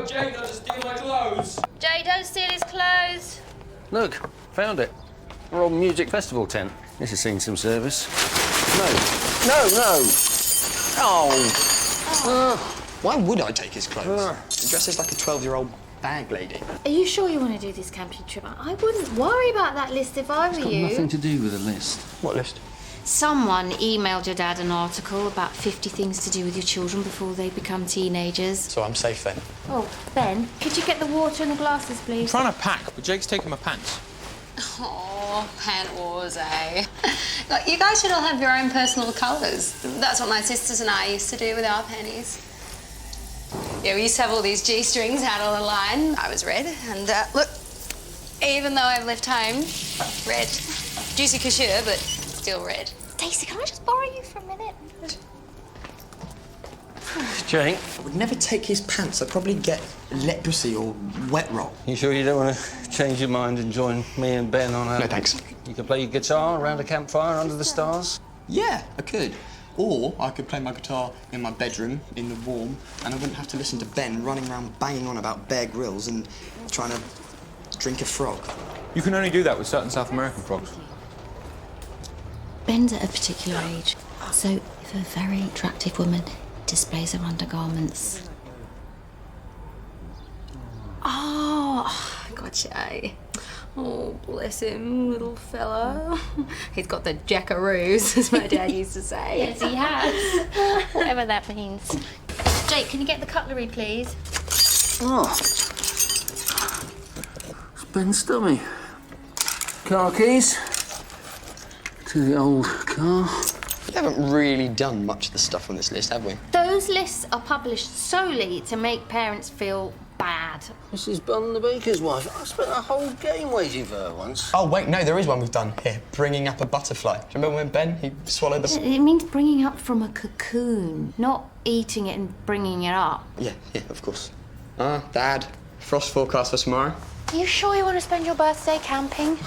Jay doesn't steal my clothes. Jay, don't steal his clothes. Look, found it. Our old music festival tent. This has seen some service. No. Oh. Why would I take his clothes? He dresses like a 12-year-old bag lady. Are you sure you want to do this camping trip? I wouldn't worry about that list if I were you. It's got nothing to do with the list. What list? Someone emailed your dad an article about 50 things to do with your children before they become teenagers. So I'm safe then? Oh, Ben, could you get the water and the glasses, please? I'm trying to pack, but Jake's taking my pants. Oh, pant wars, eh? Look, you guys should all have your own personal colours. That's what my sisters and I used to do with our panties. Yeah, we used to have all these G-strings out on the line. I was red, and look, even though I've left home, red. Juicy couture, but still red. Stacey, can I just borrow you for a minute? Jake, I would never take his pants. I'd probably get leprosy or wet roll. you sure you don't want to change your mind and join me and Ben on a... No, thanks. You can play your guitar around a campfire under the stars? Yeah, I could. Or I could play my guitar in my bedroom, in the warm, and I wouldn't have to listen to Ben running around banging on about Bear Grylls and trying to drink a frog. You can only do that with certain South American frogs. Ben's at a particular age, so if a very attractive woman displays her undergarments... Oh, gotcha. Oh, bless him, little fella. He's got the jackaroos, as my dad used to say. Yes, he has. Whatever that means. Jake, can you get the cutlery, please? Oh. It's Ben's dummy. Car keys. To the old car. We haven't really done much of the stuff on this list, have we? Those lists are published solely to make parents feel bad. Mrs. Bunn, the baker's wife. I spent a whole game waiting for her once. Oh, wait, no, there is one we've done here. Bringing up a butterfly. Do you remember when Ben, he swallowed the... It means bringing up from a cocoon, not eating it and bringing it up. Yeah, of course. Dad, frost forecast for tomorrow. Are you sure you want to spend your birthday camping?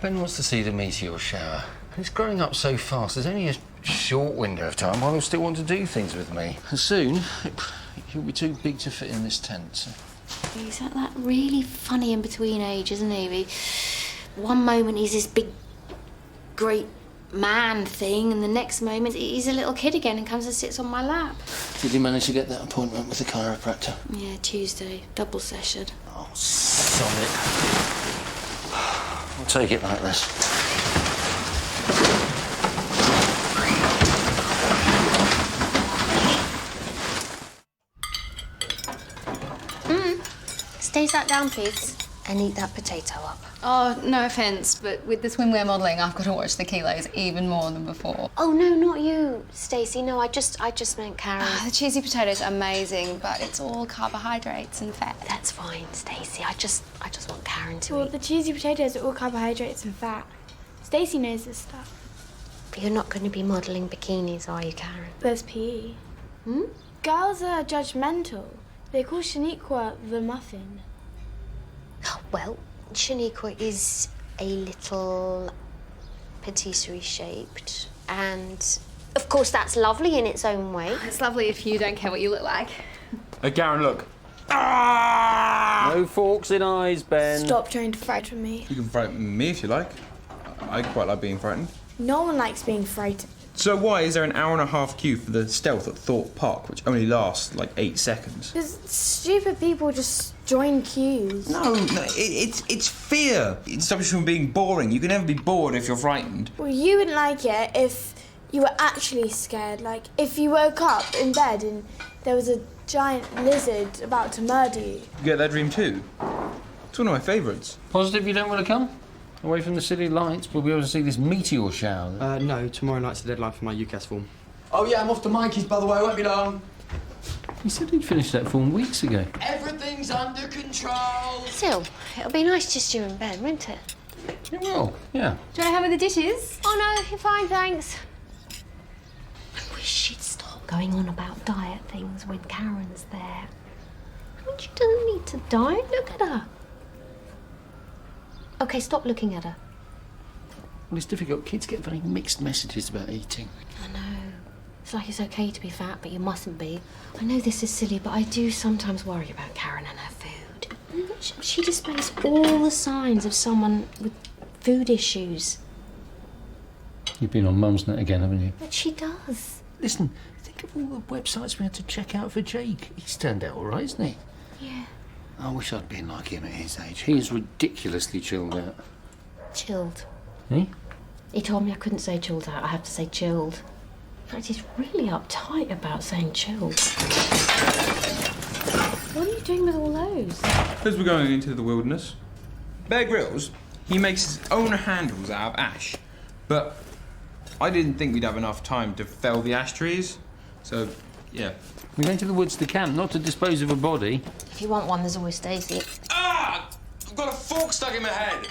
Ben wants to see the meteor shower. He's growing up so fast, there's only a short window of time while he'll still want to do things with me. And soon, he'll be too big to fit in this tent. So. He's at that really funny in-between age, isn't he? One moment he's this big, great man thing, and the next moment he's a little kid again and comes and sits on my lap. Did you manage to get that appointment with the chiropractor? Yeah, Tuesday. Double session. Oh, sod it. I'll take it like this. Stay sat down, please, and eat that potato up. Oh, no offence, but with the swimwear modelling, I've got to watch the kilos even more than before. Oh, no, not you, Stacey. No, I just meant Karen. The cheesy potatoes are amazing, but it's all carbohydrates and fat. That's fine, Stacey. I just want Karen to Well, eat. the cheesy potatoes are all carbohydrates and fat. Stacey knows this stuff. You're not going to be modelling bikinis, are you, Karen? There's PE. Hmm? Girls are judgmental. They call Shaniqua the muffin. Well, Shaniqua is a little patisserie-shaped, and of course that's lovely in its own way. It's lovely if you don't care what you look like. Hey, Garen, look. No forks in eyes, Ben. Stop trying to frighten me. You can frighten me if you like. I quite like being frightened. No one likes being frightened. So why is there an hour-and-a-half queue for the stealth at Thorpe Park, which only lasts like 8 seconds? Because stupid people just join queues. No, it's fear. It stops you from being boring. You can never be bored if you're frightened. Well, you wouldn't like it if you were actually scared. Like, if you woke up in bed and there was a giant lizard about to murder you. You get that dream too? It's one of my favourites. Positive you don't want to come? Away from the city lights, we'll be able to see this meteor shower. No, tomorrow night's the deadline for my UCAS form. Oh, yeah, I'm off to Mikey's, by the way, won't be long. He said he'd finished that form weeks ago. Everything's under control. Still, it'll be nice just you and Ben, won't it? It will, yeah. Do you want to help with the dishes? Oh no, you're fine, thanks. I wish she'd stop going on about diet things when Karen's there. I mean, she doesn't need to diet. Look at her. Okay, stop looking at her. Well, it's difficult. Kids get very mixed messages about eating. I know. It's like it's okay to be fat, but you mustn't be. I know this is silly, but I do sometimes worry about Karen and her food. She displays all the signs of someone with food issues. You've been on Mumsnet again, haven't you? But she does. Listen, think of all the websites we had to check out for Jake. He's turned out all right, isn't he? Yeah. I wish I'd been like him at his age. He's ridiculously chilled out. Chilled. Eh? He told me I couldn't say chilled out, I have to say chilled. But he's really uptight about saying chilled. What are you doing with all those? Because we're going into the wilderness. Bear Grylls, he makes his own handles out of ash. But I didn't think we'd have enough time to fell the ash trees. So, yeah. We're going to the woods to camp, not to dispose of a body. If you want one, there's always Stacey. Ah! I've got a fork stuck in my head.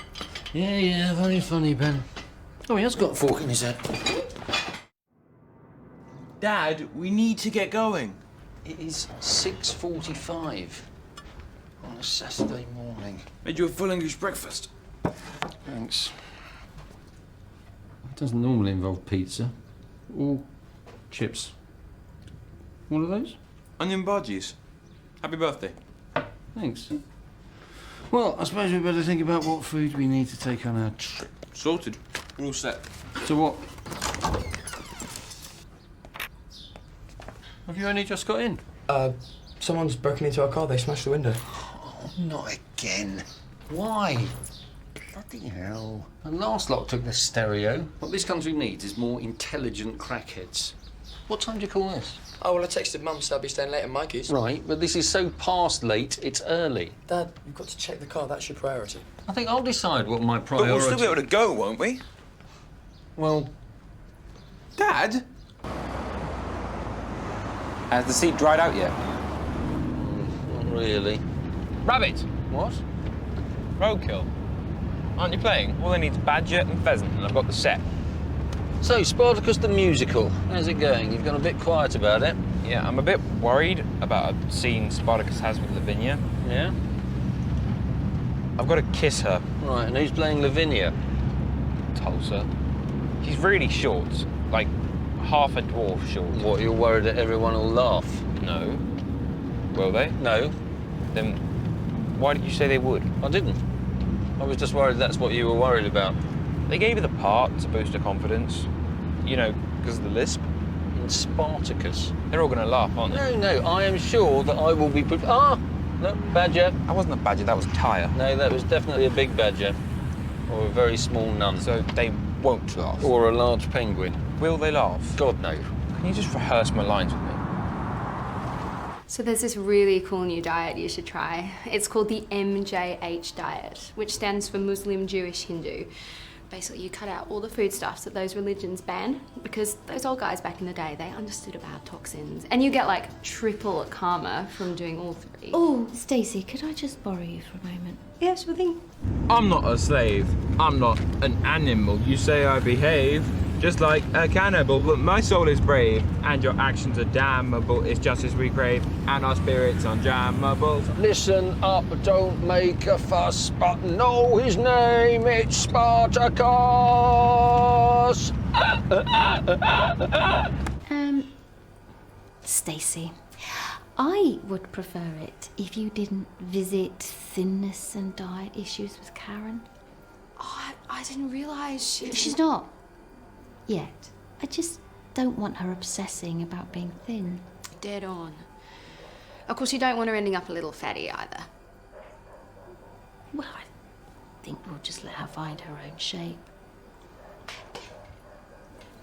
Yeah, very funny, Ben. Oh, he has got a fork in his head. Dad, we need to get going. It is 6:45 on a Saturday morning. Made you a full English breakfast. Thanks. It doesn't normally involve pizza or chips. What are those? Onion bhajis. Happy birthday. Thanks. Well, I suppose we better think about what food we need to take on our trip. Sorted. We're all set. So what? Have you only just got in? Someone's broken into our car. They smashed the window. Oh, not again. Why? Bloody hell. The last lot took the stereo. What this country needs is more intelligent crackheads. What time do you call this? Oh, well, I texted Mum, so I'll be staying late at Mikey's. Right, but this is so past late, it's early. Dad, you've got to check the car. That's your priority. I think I'll decide what my But priority... we'll still be able to go, won't we? Well, Dad? Has the seat dried out yet? not really. Rabbit! What? Roadkill. Aren't you playing? All I need is badger and pheasant, and I've got the set. So, Spartacus the musical, how's it going? You've gone a bit quiet about it. Yeah, I'm a bit worried about a scene Spartacus has with Lavinia. Yeah? I've got to kiss her. Right, and who's playing Lavinia? Tulsa. She's really short, like half a dwarf short. What, you're worried that everyone will laugh? No. Will they? No, Then why did you say they would? I didn't. I was just worried that's what you were worried about. They gave her the part to boost her confidence. You know, because of the lisp. In Spartacus. They're all going to laugh, aren't they? No, I am sure that I will be... No, badger. That wasn't a badger, that was Tyre. No, that was definitely a big badger. Or a very small nun. So they won't laugh. Or a large penguin. Will they laugh? God, no. Can you just rehearse my lines with me? So there's this really cool new diet you should try. It's called the MJH diet, which stands for Muslim, Jewish, Hindu. Basically, you cut out all the foodstuffs that those religions ban, because those old guys back in the day, they understood about toxins. And you get like triple karma from doing all three. Oh, Stacey, could I just borrow you for a moment? Yeah, sure thing. I'm not a slave. I'm not an animal. You say I behave just like a cannibal, but my soul is brave, and your actions are damnable. It's justice we crave, and our spirits unjammable. Listen up, don't make a fuss, but know his name, it's Spartacus! Stacey, I would prefer it if you didn't visit thinness and diet issues with Karen. Oh, I didn't realise She's not. Yet. I just don't want her obsessing about being thin. dead on. Of course, you don't want her ending up a little fatty either. Well, I think we'll just let her find her own shape.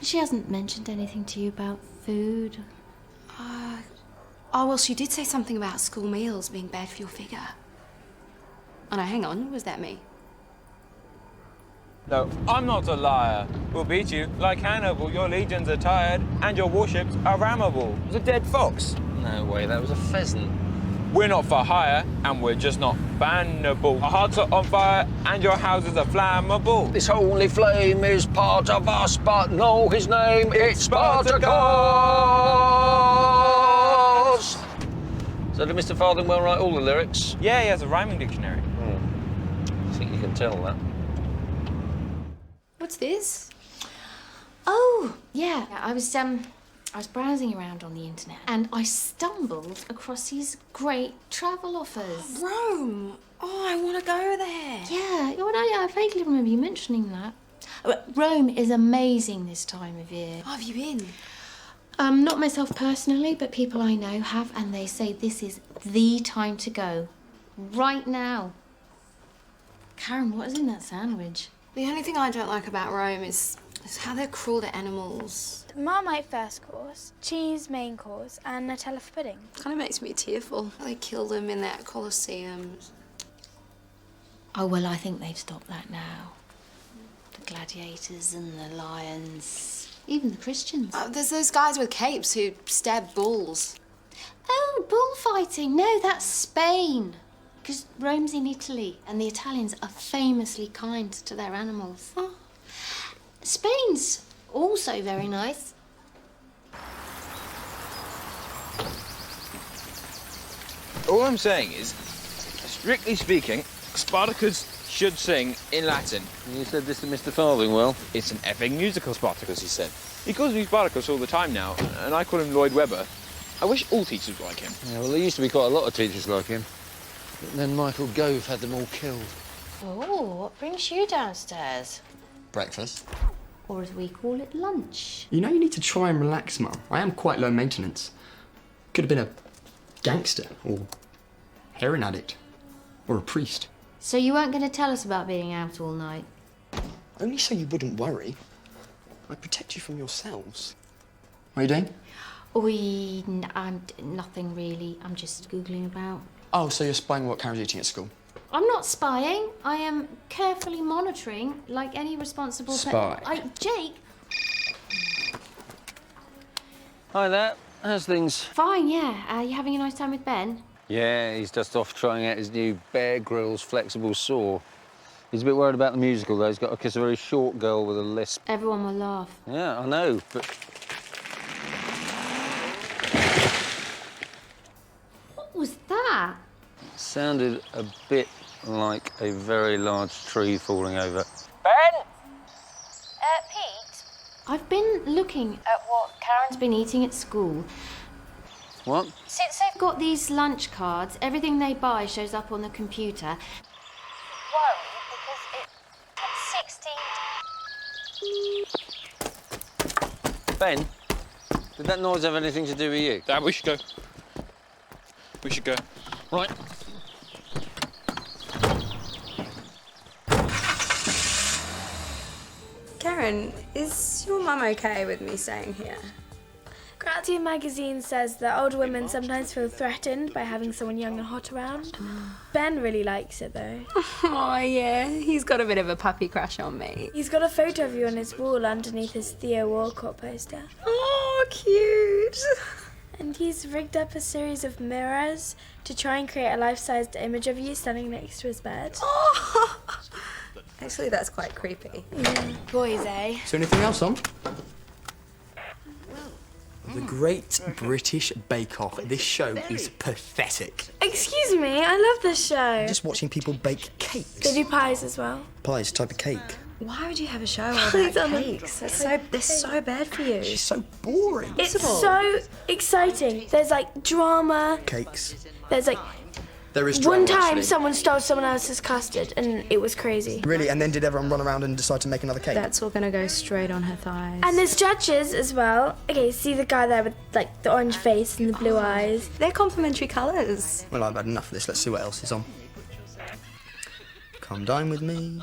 She hasn't mentioned anything to you about food? Oh, well, she did say something about school meals being bad for your figure. Oh, no, hang on. Was that me? No, I'm not a liar. We'll beat you like Hannibal. Your legions are tired, and your warships are rammable. It was a dead fox. No way, that was a pheasant. We're not for hire, and we're just not bannable. Our hearts are on fire, and your houses are flammable. This holy flame is part of us, but know his name, it's Spartacus! So did Mr. Farthingwell write all the lyrics? Yeah, he has a rhyming dictionary. I think you can tell that. What's this? Oh, yeah. I was I was browsing around on the internet and I stumbled across these great travel offers. Rome! Oh, I want to go there. Yeah, well, I vaguely remember you mentioning that. Rome is amazing this time of year. Oh, have you been? Not myself personally, but people I know have, and they say this is the time to go. Right now. Karen, what is in that sandwich? The only thing I don't like about Rome is how they're cruel to animals. Marmite first course, cheese main course, and Nutella for pudding. Kind of makes me tearful. They kill them in that Colosseum. Oh, well, I think they've stopped that now. The gladiators and the lions, even the Christians. There's those guys with capes who stab bulls. Oh, bullfighting. No, that's Spain. Because Rome's in Italy and the Italians are famously kind to their animals. Oh. Spain's also very nice. All I'm saying is, strictly speaking, Spartacus should sing in Latin. You said this to Mr. Farthingwell. It's an effing musical, Spartacus, he said. He calls me Spartacus all the time now, and I call him Lloyd Webber. I wish all teachers were like him. Yeah, well, there used to be quite a lot of teachers like him. But then Michael Gove had them all killed. Oh, what brings you downstairs? Breakfast. Or as we call it, lunch. You know you need to try and relax, Mum. I am quite low maintenance. Could have been a gangster, or heroin addict, or a priest. So you weren't going to tell us about being out all night? Only so you wouldn't worry. I protect you from yourselves. What are you doing? I'm nothing really. I'm just Googling about. Oh, so you're spying what Karen's eating at school? I'm not spying. I am carefully monitoring, like any responsible... Spy. Jake! Hi there. How's things? Fine, yeah. You having a nice time with Ben? Yeah, he's just off trying out his new Bear Grylls flexible saw. He's a bit worried about the musical, though. He's got to kiss a very short girl with a lisp. Everyone will laugh. Yeah, I know, but... What was that? It sounded a bit like a very large tree falling over. Pete? I've been looking at what Karen's been eating at school. What? Since they've got these lunch cards, everything they buy shows up on the computer. Worried because it's 16... Ben, did that noise have anything to do with you? Dad, we should go. We should go. Right. Karen, is your mum okay with me staying here? Gratitude magazine says that older women sometimes feel threatened by having someone young and hot around. Ben really likes it though. Oh yeah, he's got a bit of a puppy crush on me. He's got a photo of you on his wall underneath his Theo Walcott poster. Oh, cute. And he's rigged up a series of mirrors to try and create a life-sized image of you standing next to his bed. Oh. Actually, that's quite creepy. Yeah. Boys, eh? Is there anything else on? The Great British Bake Off. This show is pathetic. Excuse me, I love this show. Just watching people bake cakes. They do pies as well. Pies, type of cake. Why would you have a show about cakes? They're so bad for you. It's so boring. It's so exciting. There's like drama. Cakes. There's like There is drama, one time actually. someone stole someone else's custard and it was crazy. Really? And then did everyone run around and decide to make another cake? That's all gonna go straight on her thighs. And there's judges as well. Okay, see the guy there with like the orange face and the blue eyes. They're complementary colours. Well, I've had enough of this. Let's see what else is on. Come dine with me.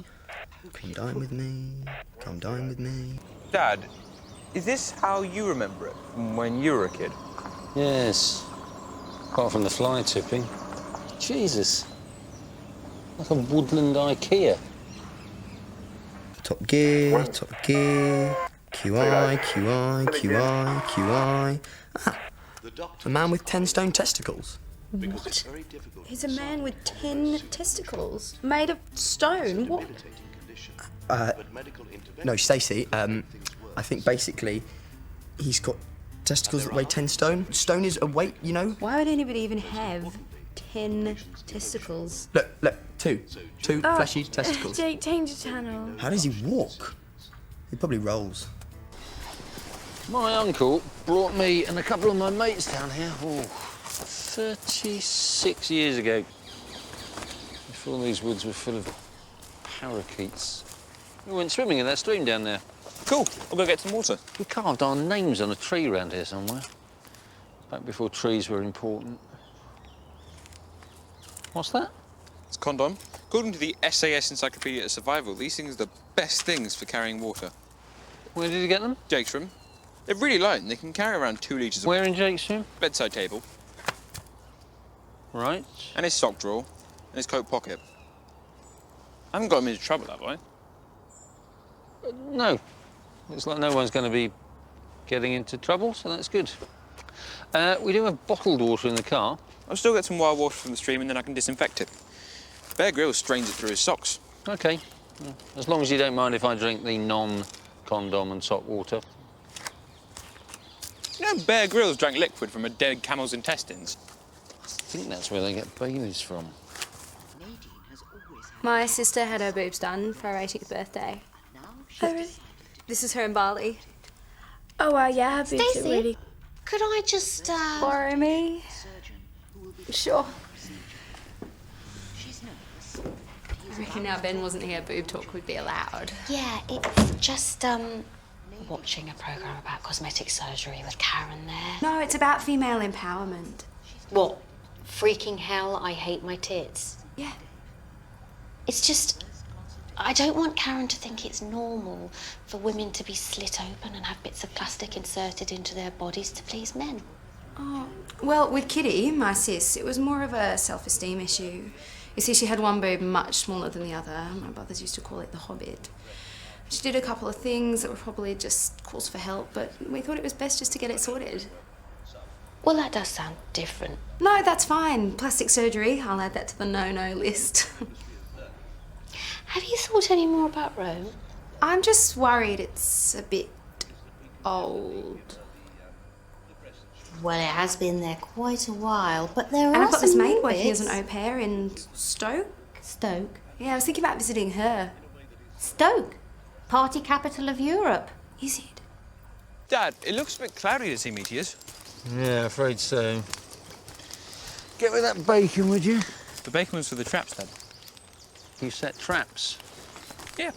Come dine with me. Come dine with me. Dad, is this how you remember it from when you were a kid? Yes. Apart from the fly tipping. Jesus. Like a woodland IKEA. Top Gear, Top Gear. QI, QI, QI, QI. Ah, a man with 10 stone testicles. What? He's a man with 10 testicles made of stone. What? No, Stacey, I think basically he's got testicles that weigh 10 stone. Stone is a weight, you know? Why would anybody even have 10 testicles? Look, two fleshy testicles. Jake, change the channel. How does he walk? He probably rolls. My uncle brought me and a couple of my mates down here, 36 years ago. Before these woods were full of parakeets. We went swimming in that stream down there. Cool. I'll go get some water. We carved our names on a tree around here somewhere. Back before trees were important. What's that? It's a condom. According to the SAS Encyclopedia of Survival, these things are the best things for carrying water. Where did you get them? Jake's room. They're really light and they can carry around 2 litres of Where in Jake's room? bedside table. Right. And his sock drawer. And his coat pocket. I haven't got him into trouble, have I? No. Looks like no one's going to be getting into trouble, so that's good. We do have bottled water in the car. I'll still get some wild water from the stream and then I can disinfect it. Bear Grylls strains it through his socks. OK. As long as you don't mind if I drink the non-condom and sock water. You know, Bear Grylls drank liquid from a dead camel's intestines. I think that's where they get babies from. My sister had her boobs done for her 18th birthday. Oh, really? This is her in Bali. Oh, well, yeah, her boobs are Stacey? really... Could I just, Borrow me? Sure. I reckon now Ben wasn't here, boob talk would be allowed. Yeah, it's just, watching a programme about cosmetic surgery with Karen there. No, it's about female empowerment. What? Freaking hell, I hate my tits. Yeah. It's just, I don't want Karen to think it's normal for women to be slit open and have bits of plastic inserted into their bodies to please men. Oh, well, with Kitty, my sis, it was more of a self-esteem issue. You see, she had one boob much smaller than the other. My brothers used to call it the Hobbit. She did a couple of things that were probably just calls for help, but we thought it was best just to get it sorted. Well, that does sound different. No, that's fine. Plastic surgery, I'll add that to the no-no list. Have you thought any more about Rome? I'm just worried it's a bit old. Well, it has been there quite a while, but there And are I've got this some maid new working as an bits. au pair in Stoke. Stoke. Yeah, I was thinking about visiting her. Stoke, party capital of Europe. Is it? Dad, it looks a bit cloudy to see meteors. Yeah, afraid so. Get with that bacon, would you? The bacon was for the traps, Dad. You set traps. Yeah.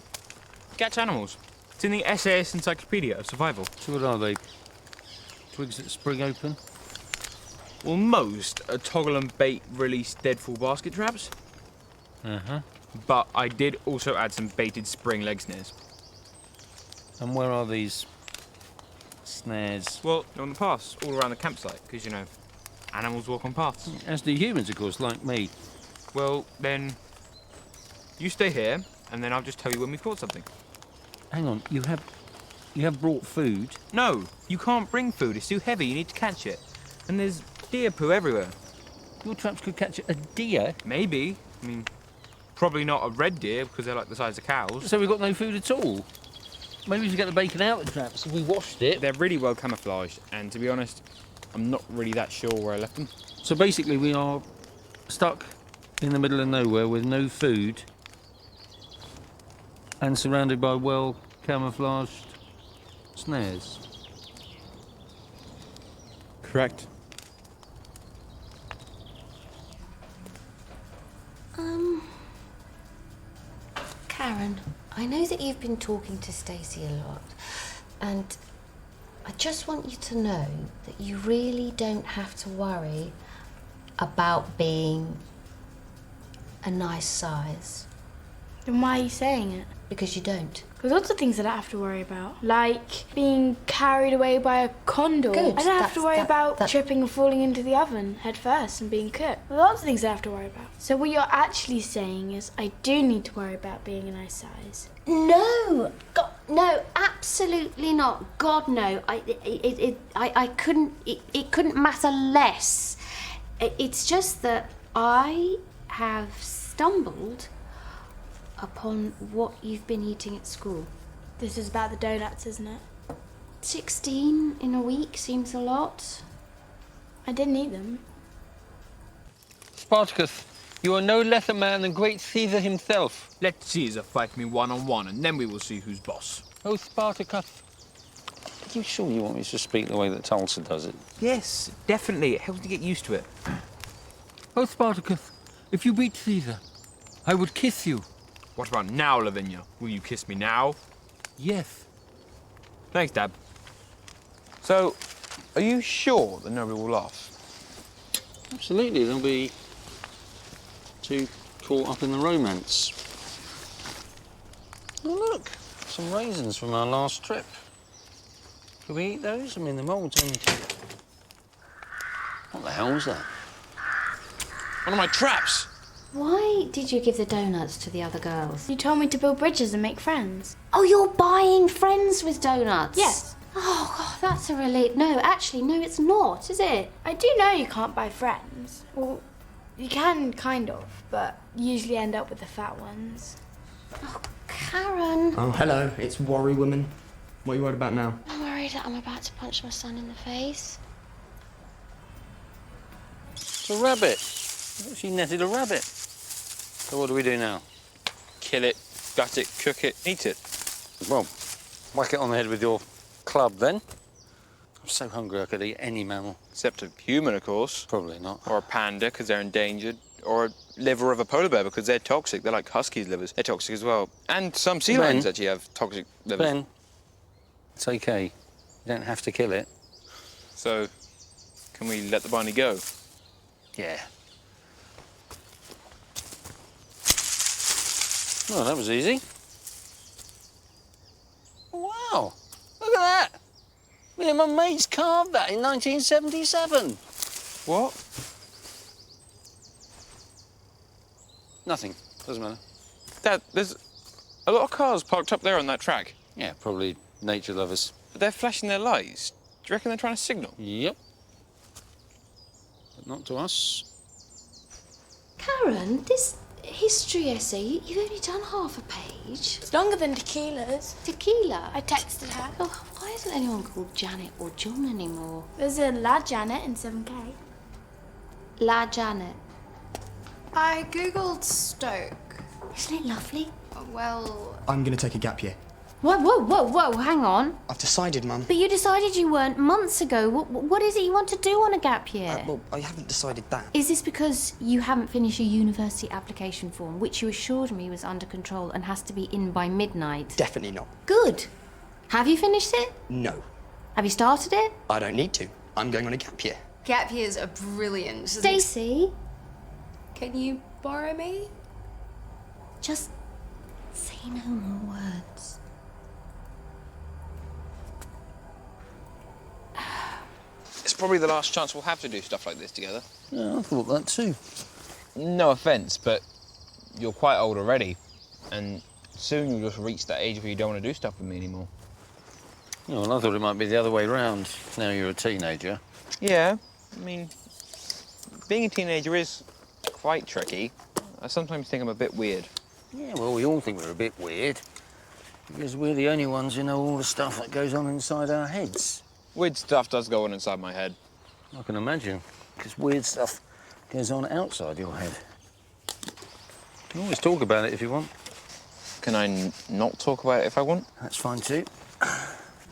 Catch animals. It's in the SAS Encyclopedia of Survival. So what are they? Twigs that spring open? Well, most are toggle and bait release deadfall basket traps. Uh-huh. But I did also add some baited spring leg snares. And where are these snares? Well, they're on the paths, all around the campsite, because, you know, animals walk on paths. As do humans, of course, like me. Well, then, you stay here, and then I'll just tell you when we've caught something. Hang on, you have brought food? No, you can't bring food. It's too heavy. You need to catch it. And there's deer poo everywhere. Your traps could catch a deer? Maybe. I mean, probably not a red deer, because they're like the size of cows. So we've got no food at all? Maybe we should get the bacon out of the traps if we washed it. They're really well camouflaged, and to be honest, I'm not really that sure where I left them. So basically we are stuck in the middle of nowhere with no food and surrounded by well camouflaged snares. Correct. Karen, I know that you've been talking to Stacey a lot, and I just want you to know that you really don't have to worry about being a nice size, Then why are you saying it? because you don't. There's lots of things that I don't have to worry about, like being carried away by a condor. Good, I don't have to worry about that- tripping and falling into the oven head first and being cooked. There's lots of things I have to worry about. So what you're actually saying is I do need to worry about being a nice size. No, God, no, absolutely not. God, no. I couldn't. It couldn't matter less. It's just that I have stumbled upon what you've been eating at school. This is about the donuts, isn't it? 16 in a week seems a lot. I didn't eat them. Spartacus, you are no less a man than great Caesar himself. Let Caesar fight me one-on-one, and then we will see who's boss. Oh, Spartacus. Are you sure you want me to speak the way that Tulsa does it? Yes, definitely. It helps you get used to it. Oh, Spartacus, if you beat Caesar, I would kiss you. What about now, Lavinia? Will you kiss me now? Yes. Thanks, Dad. So, are you sure that nobody will laugh? Absolutely, they'll be too caught up in the romance. Oh, look, some raisins from our last trip. Can we eat those? I mean, the mold's only... What the hell was that? One of my traps! Why did you give the donuts to the other girls? You told me to build bridges and make friends. Oh, you're buying friends with donuts? Yes. Oh, God, that's a relief. No, actually, no, it's not, is it? I do know you can't buy friends. Well, you can, kind of, but you usually end up with the fat ones. Oh, Karen. Oh, hello. It's Worry Woman. What are you worried about now? I'm worried that I'm about to punch my son in the face. It's a rabbit. She netted a rabbit. So what do we do now? Kill it, gut it, cook it, eat it. Well, whack it on the head with your club, then. I'm so hungry I could eat any mammal. Except a human, of course. Probably not. Or a panda, because they're endangered. Or a liver of a polar bear, because they're toxic. They're like huskies' livers. They're toxic as well. And some sea lions actually have toxic livers. Ben, it's okay. You don't have to kill it. So, can we let the bunny go? Yeah. Oh, that was easy. Wow, look at that. Me and my mates carved that in 1977. What? Nothing, doesn't matter. Dad, there's a lot of cars parked up there on that track. Yeah, probably nature lovers. But they're flashing their lights. Do you reckon they're trying to signal? Yep. But not to us. Karen, this history essay, you've only done half a page. It's longer than Tequila's. Tequila? I texted her. Oh, why isn't anyone called Janet or John anymore? There's a lad Janet in 7K. La Janet. I googled Stoke. Isn't it lovely? Well, I'm going to take a gap year. Whoa, hang on. I've decided, Mum. But you decided you weren't months ago. What is it you want to do on a gap year? Well, I haven't decided that. Is this because you haven't finished your university application form, which you assured me was under control and has to be in by midnight? Definitely not. Good. Have you finished it? No. Have you started it? I don't need to. I'm going on a gap year. gap years are brilliant. Stacey? Can you borrow me? Just say no more words. It's probably the last chance we'll have to do stuff like this together. Yeah, I thought that too. No offence, but you're quite old already, and soon you'll just reach that age where you don't want to do stuff with me anymore. Oh, well, I thought it might be the other way round. Now you're a teenager. Yeah, I mean, being a teenager is quite tricky. I sometimes think I'm a bit weird. Yeah, well, we all think we're a bit weird. Because we're the only ones who know all the stuff that goes on inside our heads. Weird stuff does go on inside my head. I can imagine, because weird stuff goes on outside your head. You can always talk about it if you want. Can I not talk about it if I want? That's fine too.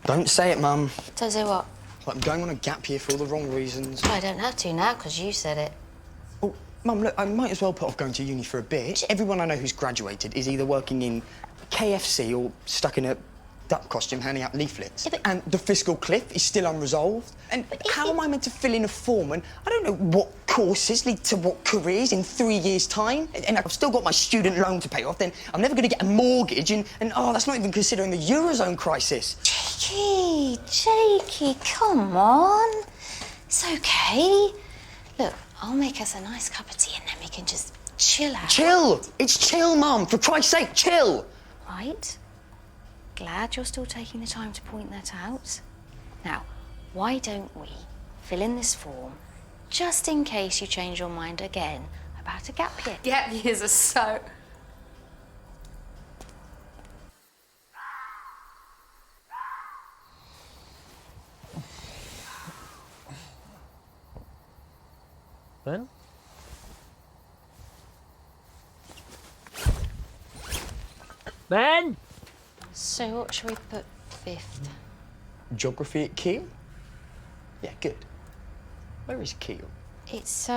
Don't say it, Mum. Don't say what? Like, I'm going on a gap year for all the wrong reasons. I don't have to now, because you said it. Oh, Mum, look, I might as well put off going to uni for a bit. Everyone I know who's graduated is either working in KFC or stuck in a duck costume handing out leaflets. Yeah, and the fiscal cliff is still unresolved. And how am I meant to fill in a form when I don't know what courses lead to what careers in 3 years' time? And I've still got my student loan to pay off, then I'm never going to get a mortgage, and oh, that's not even considering the Eurozone crisis. Jakey, come on. It's okay. Look, I'll make us a nice cup of tea and then we can just chill out. Chill! It's chill, Mum. For Christ's sake, chill! Right. Glad you're still taking the time to point that out. Now, why don't we fill in this form just in case you change your mind again about a gap year? Gap years are so... Ben? Ben? So what shall we put fifth? geography at Keele? Yeah, good. Where is Keele? It's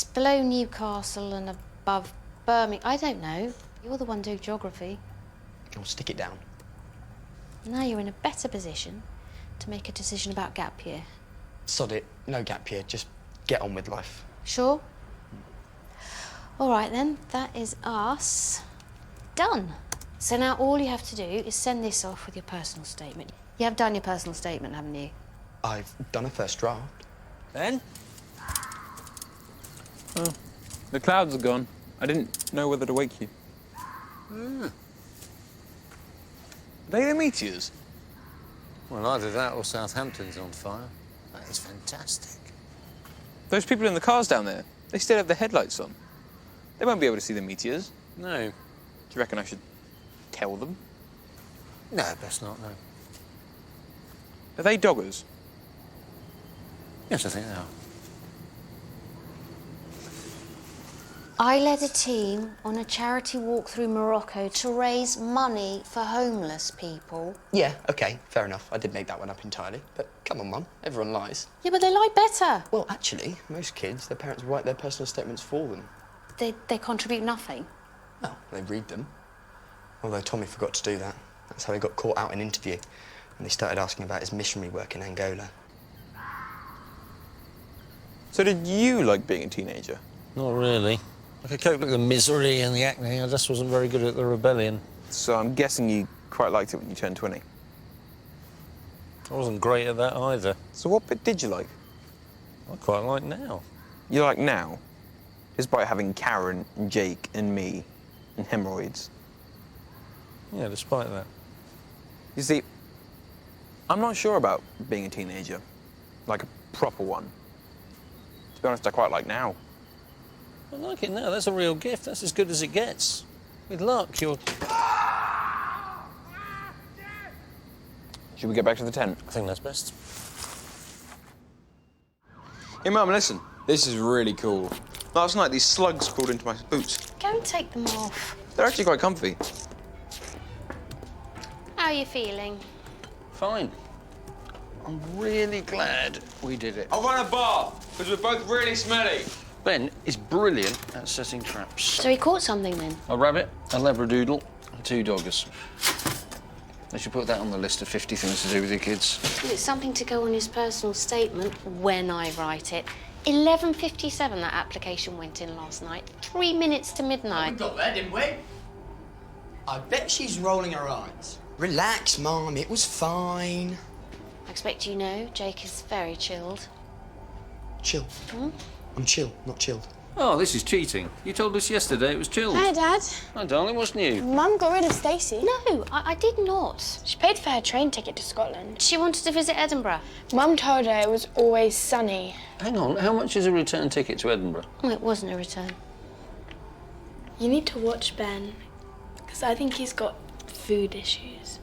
below Newcastle and above Birmingham. I don't know. You're the one doing geography. I'll stick it down. Now you're in a better position to make a decision about gap year. Sod it. No gap year. Just get on with life. Sure? All right then, that is us done. So now all you have to do is send this off with your personal statement. You have done your personal statement, haven't you? I've done a first draft. Ben? Oh, the clouds are gone. I didn't know whether to wake you. Ah. Are they the meteors? Well, either that or Southampton's on fire. That is fantastic. Those people in the cars down there, they still have the headlights on. They won't be able to see the meteors. No. Do you reckon I should tell them? No, best not, no. Are they doggers? Yes, I think they are. I led a team on a charity walk through Morocco to raise money for homeless people. Yeah, OK, fair enough. I did make that one up entirely. But come on, Mum. Everyone lies. Yeah, but they lie better. Well, actually, most kids, their parents write their personal statements for them. They contribute nothing. Well, they read them. Although Tommy forgot to do that. That's how he got caught out in an interview. And they started asking about his missionary work in Angola. So did you like being a teenager? Not really. I could cope with the misery and the acne. I just wasn't very good at the rebellion. So I'm guessing you quite liked it when you turned 20. I wasn't great at that either. So what bit did you like? I quite like now. You like now? Despite having Karen and Jake and me and hemorrhoids. Yeah, despite that. You see, I'm not sure about being a teenager. Like a proper one. To be honest, I quite like now. I like it now. That's a real gift. That's as good as it gets. With luck, you're... Should we get back to the tent? I think that's best. Hey, Mum, listen. This is really cool. Last night, these slugs crawled into my boots. Go and take them off. They're actually quite comfy. How are you feeling? Fine. I'm really glad we did it. I'll run a bar, because we're both really smelly. Ben is brilliant at setting traps. So he caught something then? A rabbit, a labradoodle, and 2 doggers. They should put that on the list of 50 things to do with your kids. It's something to go on his personal statement when I write it. 11:57 that application went in last night. 3 minutes to midnight. We got there, didn't we? I bet she's rolling her eyes. Relax, Mum. It was fine. I expect you know, Jake is very chilled. Chill. I'm chill, not chilled. Oh, this is cheating. You told us yesterday it was chilled. Hi, Dad. Oh, darling, what's new? Mum got rid of Stacey. No, I did not. She paid for her train ticket to Scotland. She wanted to visit Edinburgh. Mum told her it was always sunny. Hang on, how much is a return ticket to Edinburgh? Oh, it wasn't a return. You need to watch Ben, because I think he's got food issues.